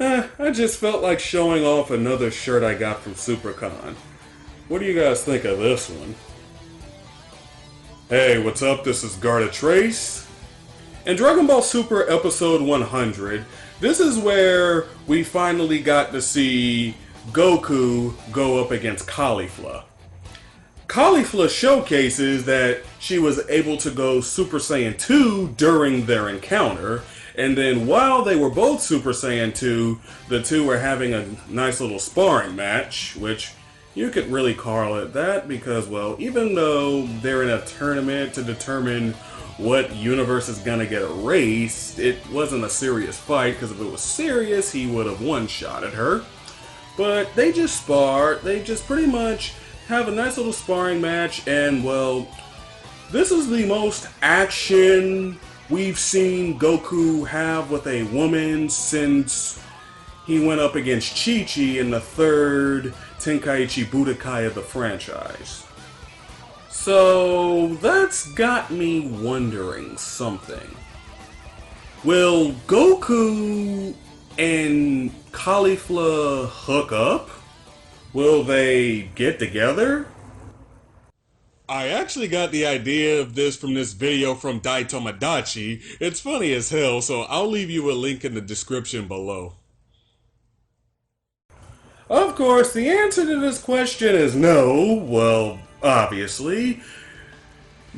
I just felt like showing off another shirt I got from SuperCon. What do you guys think of this one? Hey, what's up? This is Gardetrace. In Dragon Ball Super Episode 100, this is where we finally got to see Goku go up against Caulifla. Caulifla showcases that she was able to go Super Saiyan 2 during their encounter, and then while they were both Super Saiyan 2, the two were having a nice little sparring match, which you could really call it that because, well, even though they're in a tournament to determine what universe is gonna get erased, it wasn't a serious fight because if it was serious, he would have one-shotted her. But they just sparred, they just pretty much have a nice little sparring match, and well, this is the most action we've seen Goku have with a woman since he went up against ChiChi in the third Tenkaichi Budokai of the franchise. So that's got me wondering something. Will Goku and Caulifla hook up? Will they get together? I actually got the idea of this from this video from Dai Tomodachi. It's funny as hell, so I'll leave you a link in the description below. Of course, the answer to this question is no. Well, obviously.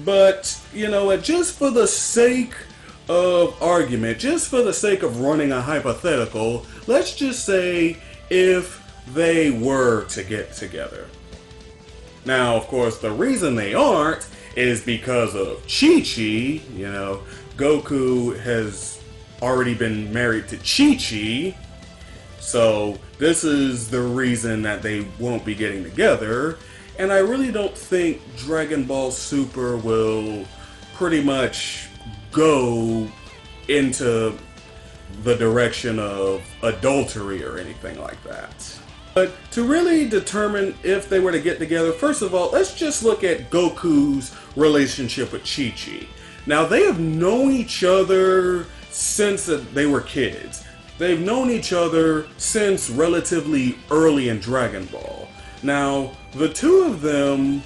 But, you know what, just for the sake of argument, just for the sake of running a hypothetical, let's just say if they were to get together. Now, of course, the reason they aren't is because of ChiChi. You know, Goku has already been married to ChiChi, so this is the reason that they won't be getting together. And I really don't think Dragon Ball Super will pretty much go into the direction of adultery or anything like that. But to really determine if they were to get together, first of all, let's just look at Goku's relationship with Chi-Chi. Now, they have known each other since they were kids. They've known each other since relatively early in Dragon Ball. Now, the two of them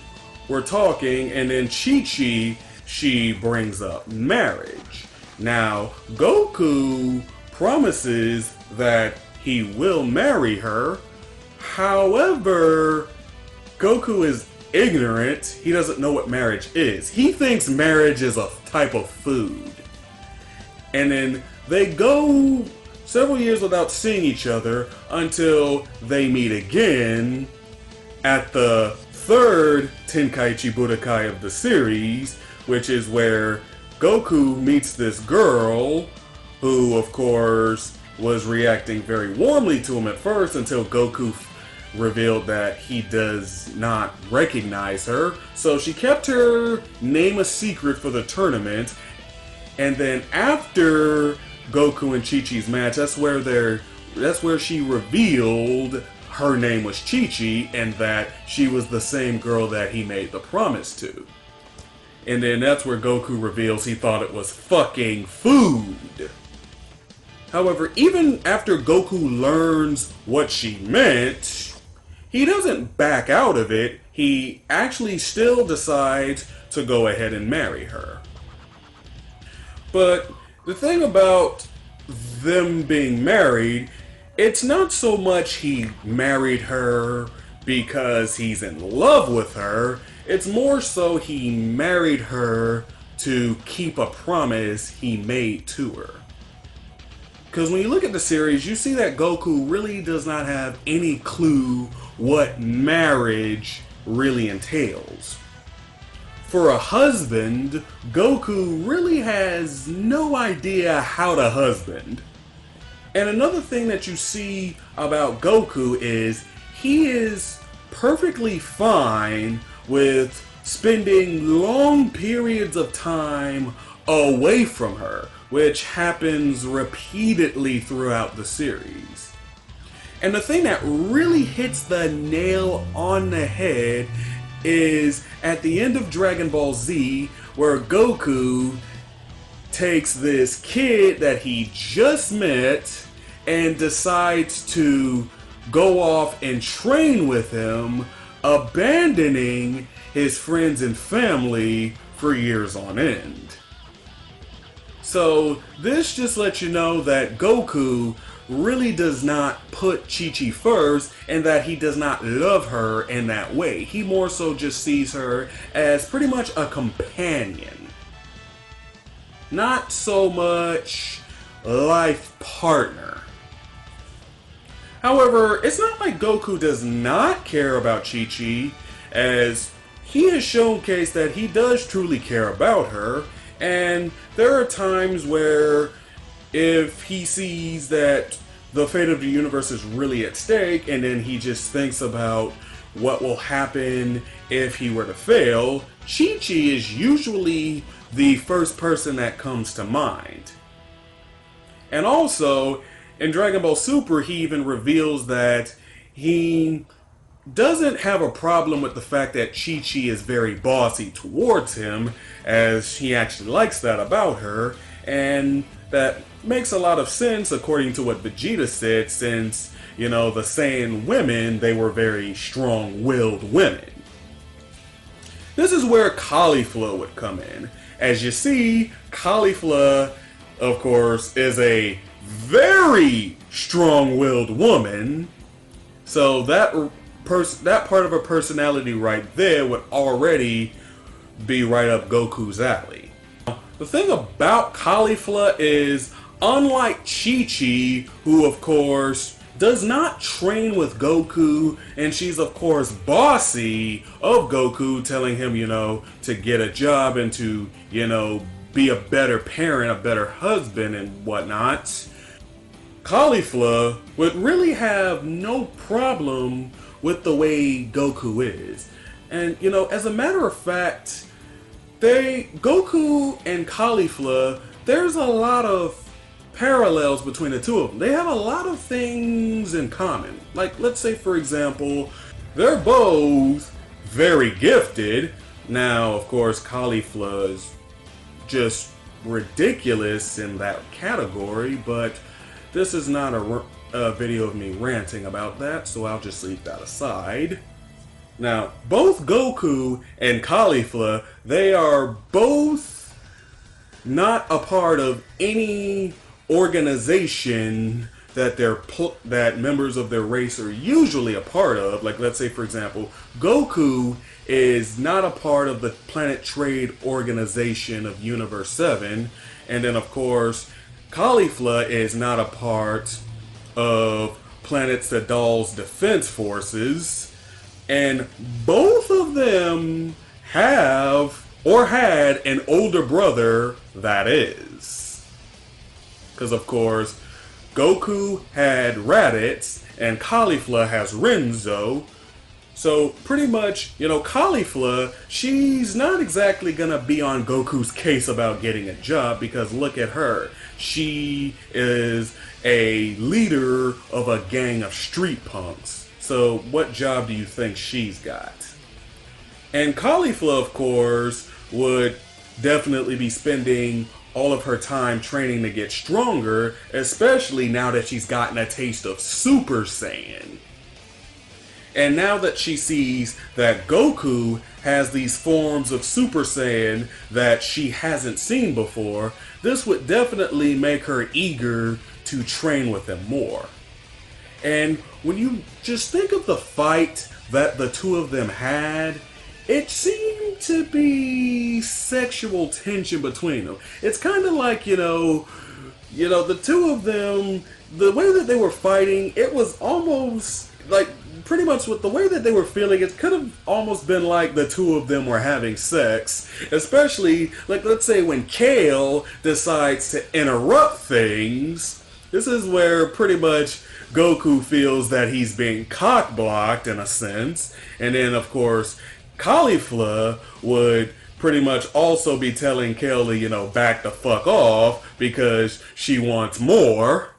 were talking, and then Chi-Chi, she brings up marriage. Now, Goku promises that he will marry her. However, Goku is ignorant. He doesn't know what marriage is. He thinks marriage is a type of food. And then they go several years without seeing each other until they meet again at the third Tenkaichi Budokai of the series, which is where Goku meets this girl who, of course, was reacting very warmly to him at first until Goku revealed that he does not recognize her. So she kept her name a secret for the tournament, and then after Goku and Chi-Chi's match, that's where she revealed her name was Chi-Chi and that she was the same girl that he made the promise to. And then that's where Goku reveals he thought it was fucking food. However, even after Goku learns what she meant, he doesn't back out of it. He actually still decides to go ahead and marry her. But the thing about them being married, it's not so much he married her because he's in love with her. It's more so he married her to keep a promise he made to her. Because when you look at the series, you see that Goku really does not have any clue what marriage really entails. For a husband, Goku really has no idea how to husband. And another thing that you see about Goku is he is perfectly fine with spending long periods of time away from her, which happens repeatedly throughout the series. And the thing that really hits the nail on the head is at the end of Dragon Ball Z, where Goku takes this kid that he just met and decides to go off and train with him, abandoning his friends and family for years on end. So this just lets you know that Goku really does not put ChiChi first, and that he does not love her in that way. He more so just sees her as pretty much a companion. Not so much life partner. However, it's not like Goku does not care about ChiChi, as he has showcased that he does truly care about her, and there are times where if he sees that the fate of the universe is really at stake, and then he just thinks about what will happen if he were to fail, ChiChi is usually the first person that comes to mind. And also, in Dragon Ball Super, he even reveals that he doesn't have a problem with the fact that ChiChi is very bossy towards him, as he actually likes that about her, and that makes a lot of sense according to what Vegeta said, since, you know, the Saiyan women, they were very strong-willed women. This is where Caulifla would come in. As you see, Caulifla, of course, is a very strong-willed woman, so that part of her personality right there would already be right up Goku's alley. The thing about Caulifla is, unlike ChiChi, who of course does not train with Goku, and she's of course bossy of Goku, telling him, you know, to get a job and to, you know, be a better parent, a better husband and whatnot, Caulifla would really have no problem with the way Goku is. And, you know, as a matter of fact, Goku and Caulifla, there's a lot of parallels between the two of them. They have a lot of things in common. Like, let's say, for example, they're both very gifted. Now, of course, Caulifla is just ridiculous in that category, but this is not a video of me ranting about that, so I'll just leave that aside. Now, both Goku and Caulifla, they are both not a part of any organization that members of their race are usually a part of. Like, let's say, for example, Goku is not a part of the Planet Trade Organization of Universe 7, and then, of course, Caulifla is not a part of Planet Sedal's Defense Forces. And both of them have, or had, an older brother that is. Because, of course, Goku had Raditz, and Caulifla has Renzo. So, pretty much, you know, Caulifla, she's not exactly gonna be on Goku's case about getting a job, because look at her. She is a leader of a gang of street punks. So what job do you think she's got? And Caulifla, of course, would definitely be spending all of her time training to get stronger, especially now that she's gotten a taste of Super Saiyan. And now that she sees that Goku has these forms of Super Saiyan that she hasn't seen before, this would definitely make her eager to train with him more. And when you just think of the fight that the two of them had, it seemed to be sexual tension between them. It's kind of like, you know, the two of them, the way that they were fighting, it was almost like, pretty much with the way that they were feeling, it could have almost been like the two of them were having sex. Especially, like, let's say when Kale decides to interrupt things. This is where pretty much Goku feels that he's being cock-blocked in a sense. And then, of course, Caulifla would pretty much also be telling Kale, you know, back the fuck off because she wants more.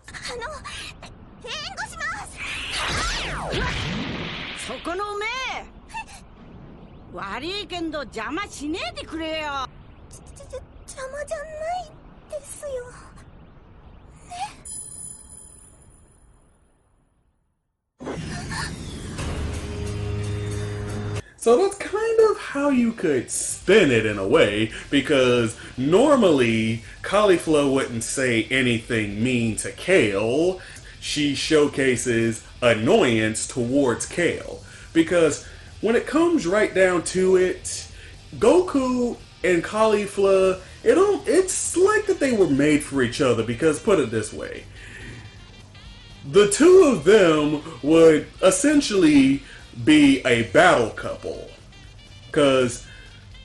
So that's kind of how you could spin it in a way, because normally Caulifla wouldn't say anything mean to Kale. She showcases annoyance towards Kale. Because when it comes right down to it, Goku and Caulifla, it's like that they were made for each other, because put it this way, the two of them would essentially be a battle couple. Because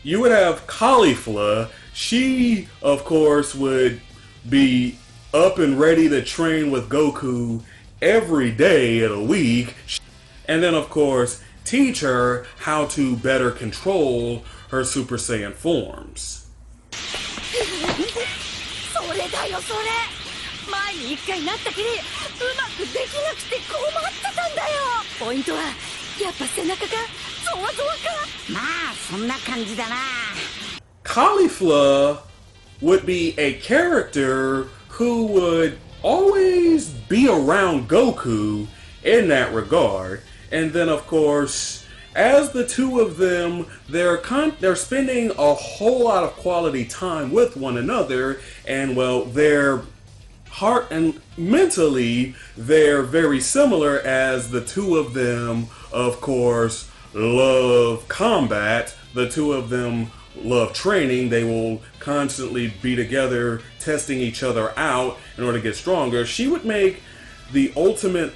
you would have Caulifla, she, of course, would be up and ready to train with Goku every day of the week. And then, of course, teach her how to better control her Super Saiyan forms. それだよそれ前に一回なったきりうまくできなくて困ってたんだよポイントはやっぱ背中かゾワゾワかまあそんな感じだな Caulifla would be a character who would always be around Goku in that regard. And then, of course, as the two of them, they're spending a whole lot of quality time with one another, and well, their heart and mentally, they're very similar, as the two of them, of course, love combat. The two of them love training. They will constantly be together, testing each other out in order to get stronger. She would make the ultimate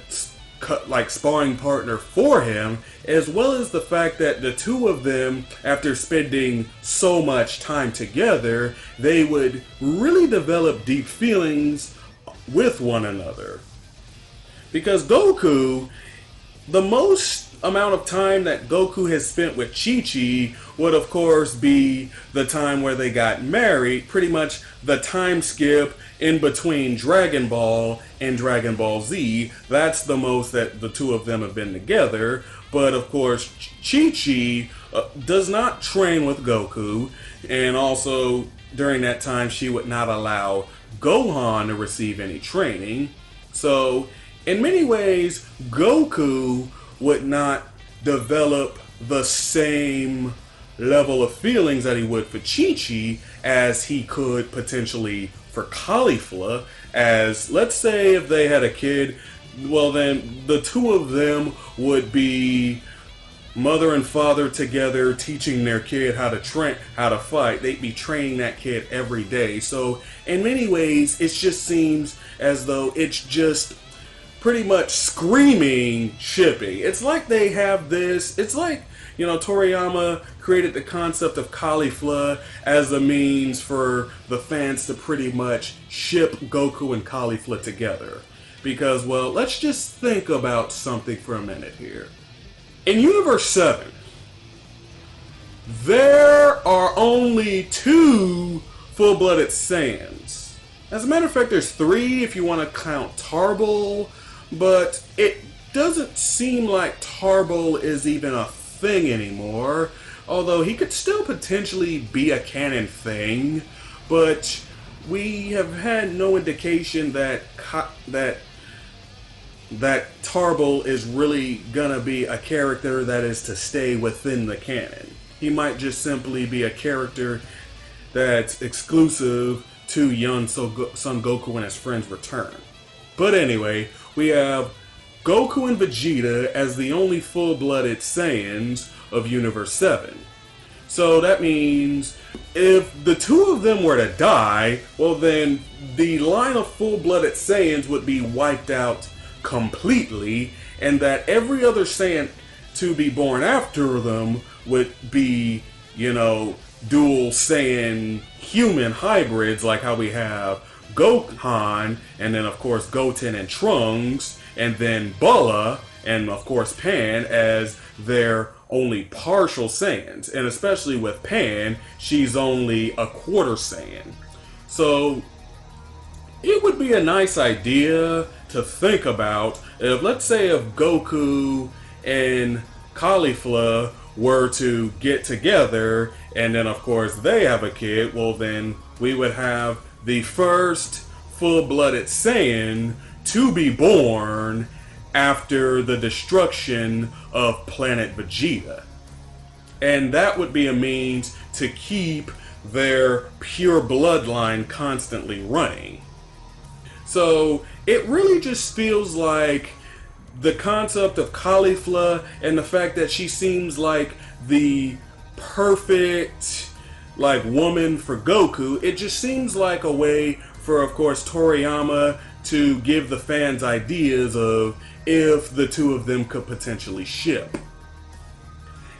sparring partner for him, as well as the fact that the two of them, after spending so much time together, they would really develop deep feelings with one another. Because Goku, the most amount of time that Goku has spent with ChiChi would of course be the time where they got married, pretty much the time skip in between Dragon Ball and Dragon Ball Z. That's the most that the two of them have been together. But of course, ChiChi does not train with Goku, and also during that time she would not allow Gohan to receive any training. So in many ways, Goku would not develop the same level of feelings that he would for ChiChi as he could potentially for Caulifla. As, let's say if they had a kid, well then the two of them would be mother and father together, teaching their kid how to train, how to fight. They'd be training that kid every day. So in many ways, it just seems as though it's just pretty much screaming shipping. It's like they have this, it's like, you know, Toriyama created the concept of Caulifla as a means for the fans to pretty much ship Goku and Caulifla together. Because, well, let's just think about something for a minute here. In Universe 7, there are only 2 full-blooded Saiyans. As a matter of fact, there's 3 if you want to count Tarbell, but it doesn't seem like Tarbell is even a thing anymore, although he could still potentially be a canon thing, but we have had no indication that Tarbell is really gonna be a character that is to stay within the canon. He might just simply be a character that's exclusive to young Son Goku and his friends return. But anyway, we have Goku and Vegeta as the only full-blooded Saiyans of Universe 7. So that means if the two of them were to die, well then the line of full-blooded Saiyans would be wiped out completely, and that every other Saiyan to be born after them would be, you know, dual Saiyan human hybrids, like how we have Gohan, and then of course Goten and Trunks, and then Bulla, and of course Pan as their only partial Saiyans. And especially with Pan, she's only a quarter Saiyan. So it would be a nice idea to think about if, let's say, if Goku and Caulifla were to get together, and then of course they have a kid, well then we would have the first full-blooded Saiyan to be born after the destruction of planet Vegeta. And that would be a means to keep their pure bloodline constantly running. So it really just feels like the concept of Caulifla and the fact that she seems like the perfect woman for Goku, it just seems like a way for, of course, Toriyama to give the fans ideas of if the two of them could potentially ship.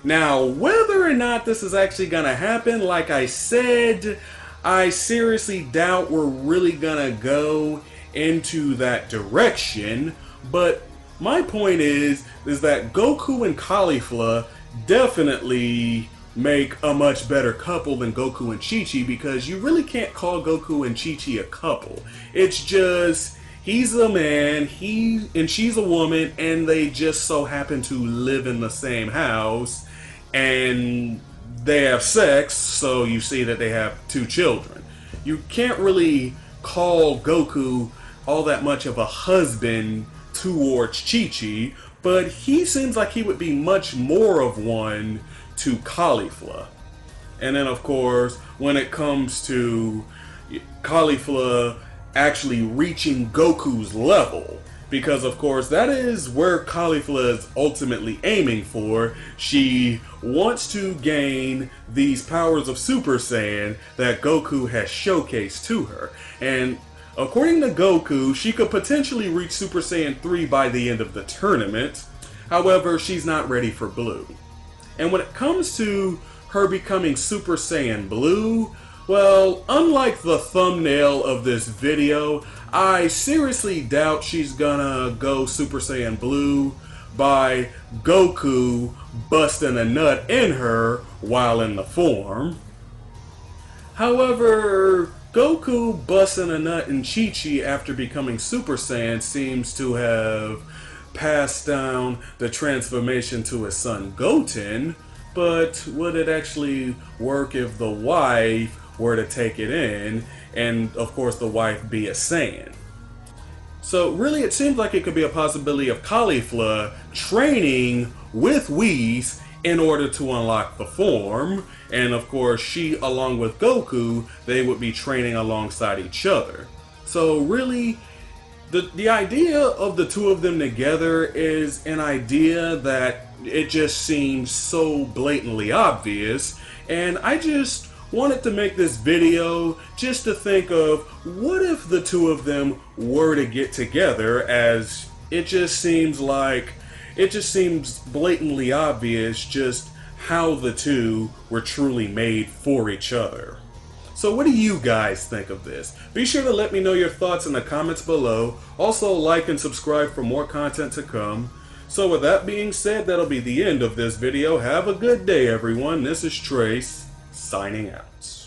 Now, whether or not this is actually gonna happen, like I said, I seriously doubt we're really gonna go into that direction, but my point is that Goku and Caulifla definitely make a much better couple than Goku and ChiChi, because you really can't call Goku and ChiChi a couple. It's just, he's a man, and she's a woman, and they just so happen to live in the same house, and they have sex, so you see that they have 2 children. You can't really call Goku all that much of a husband towards ChiChi, but he seems like he would be much more of one to Caulifla. And then, of course, when it comes to Caulifla actually reaching Goku's level, because of course that is where Caulifla is ultimately aiming for. She wants to gain these powers of Super Saiyan that Goku has showcased to her. And according to Goku, she could potentially reach Super Saiyan 3 by the end of the tournament. However, she's not ready for Blue. And when it comes to her becoming Super Saiyan Blue, well, unlike the thumbnail of this video, I seriously doubt she's gonna go Super Saiyan Blue by Goku busting a nut in her while in the form. However, Goku busting a nut in ChiChi after becoming Super Saiyan seems to have passed down the transformation to his son Goten, but would it actually work if the wife were to take it in, and of course the wife be a Saiyan? So really it seems like it could be a possibility of Caulifla training with Whis in order to unlock the form, and of course she, along with Goku, they would be training alongside each other. So really, the idea of the two of them together is an idea that it just seems so blatantly obvious, and I just wanted to make this video just to think of what if the two of them were to get together, as it just seems blatantly obvious just how the two were truly made for each other. So what do you guys think of this? Be sure to let me know your thoughts in the comments below. Also like and subscribe for more content to come. So with that being said, that'll be the end of this video. Have a good day, everyone. This is Trace, signing out.